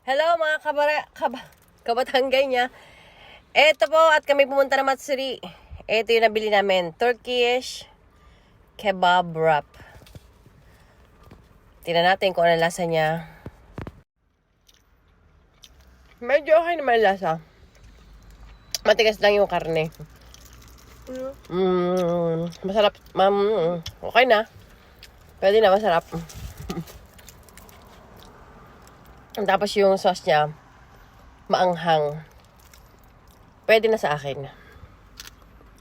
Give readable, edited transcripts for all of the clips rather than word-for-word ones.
Hello mga kabatanggay niya. Eto po at kami pumunta na Matsuri. Eto yung nabili namin. Turkish kebab wrap. Tingnan natin kung ano lasa niya. Medyo okay naman lasa. Matigas lang yung karne. Masarap. Okay na. Pwede na, masarap. Tapos yung sauce niya, maanghang. Pwede na sa akin.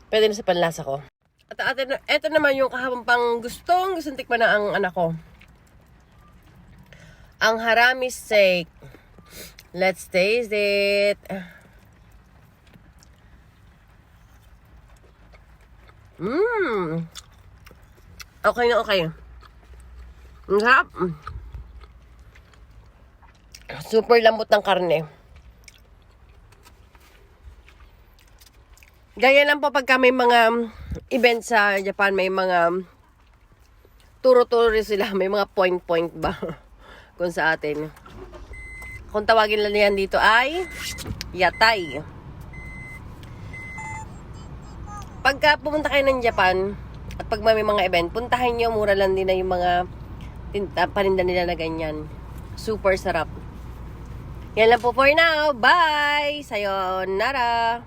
Pwede na sa panlasa ko. At ito naman yung kahapang gustong tikman na ang anak ko. Ang harami steak. Let's taste it. Okay na okay. Ang sarap. Super lambot ng karne. Gaya lang po pagka may mga event sa Japan, may mga turo-turo sila, may mga point-point ba kung sa atin. Kung tawagin lang yan dito ay yatay. Pagka pumunta kayo ng Japan at pag may mga event, puntahan nyo, mura lang din na yung mga paninda nila na ganyan. Super sarap. Yan lang po for now. Bye! Sayonara!